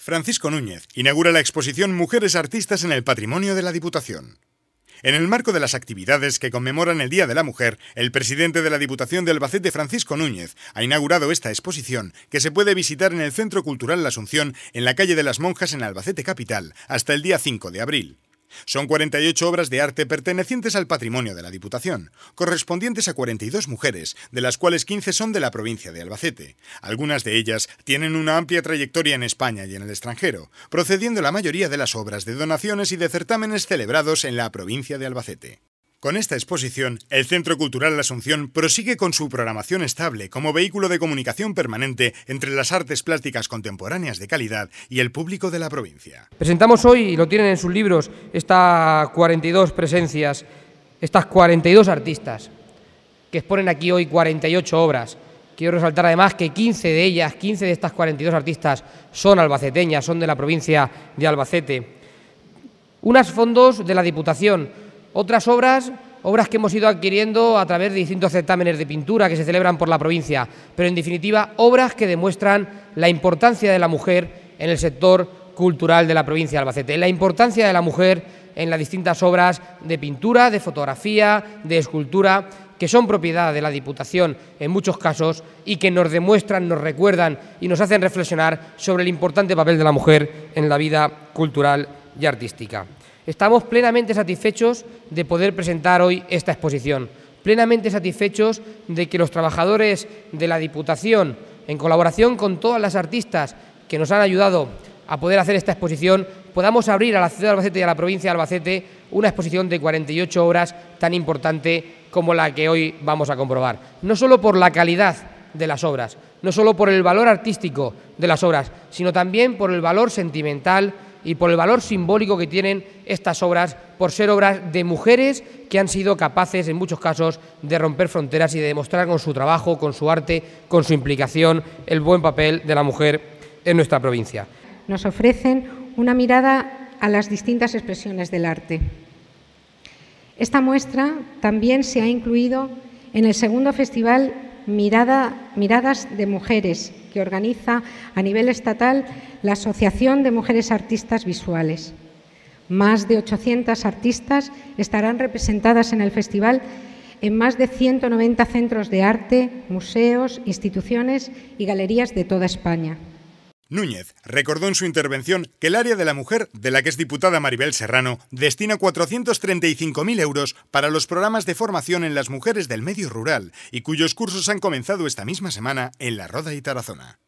Francisco Núñez inaugura la exposición Mujeres Artistas en el Patrimonio de la Diputación. En el marco de las actividades que conmemoran el Día de la Mujer, el presidente de la Diputación de Albacete, Francisco Núñez, ha inaugurado esta exposición que se puede visitar en el Centro Cultural La Asunción, en la calle de las Monjas, en Albacete capital, hasta el día 5 de abril. Son 48 obras de arte pertenecientes al patrimonio de la Diputación, correspondientes a 42 mujeres, de las cuales 15 son de la provincia de Albacete. Algunas de ellas tienen una amplia trayectoria en España y en el extranjero, procediendo la mayoría de las obras de donaciones y de certámenes celebrados en la provincia de Albacete. Con esta exposición, el Centro Cultural La Asunción prosigue con su programación estable como vehículo de comunicación permanente entre las artes plásticas contemporáneas de calidad y el público de la provincia. Presentamos hoy, y lo tienen en sus libros, estas 42 presencias, estas 42 artistas, que exponen aquí hoy 48 obras. Quiero resaltar además que 15 de estas 42 artistas son albaceteñas, son de la provincia de Albacete. Unos fondos de la Diputación, otras obras que hemos ido adquiriendo a través de distintos certámenes de pintura que se celebran por la provincia, pero en definitiva obras que demuestran la importancia de la mujer en el sector cultural de la provincia de Albacete, la importancia de la mujer en las distintas obras de pintura, de fotografía, de escultura, que son propiedad de la Diputación en muchos casos y que nos demuestran, nos recuerdan y nos hacen reflexionar sobre el importante papel de la mujer en la vida cultural y artística. Estamos plenamente satisfechos de poder presentar hoy esta exposición, plenamente satisfechos de que los trabajadores de la Diputación, en colaboración con todas las artistas que nos han ayudado a poder hacer esta exposición, podamos abrir a la ciudad de Albacete y a la provincia de Albacete una exposición de 48 obras tan importante como la que hoy vamos a comprobar. No solo por la calidad de las obras, no solo por el valor artístico de las obras, sino también por el valor sentimental y por el valor simbólico que tienen estas obras, por ser obras de mujeres que han sido capaces, en muchos casos, de romper fronteras y de demostrar con su trabajo, con su arte, con su implicación, el buen papel de la mujer en nuestra provincia. Nos ofrecen una mirada a las distintas expresiones del arte. Esta también se ha incluido en el segundo festival Miradas de Mujeres, que organiza a nivel estatal la Asociación de Mujeres Artistas Visuales. Más de 800 artistas estarán representadas en el festival en más de 190 centros de arte, museos, instituciones y galerías de toda España. Núñez recordó en su intervención que el área de la mujer, de la que es diputada Maribel Serrano, destina 435.000 euros para los programas de formación en las mujeres del medio rural y cuyos cursos han comenzado esta misma semana en La Roda y Tarazona.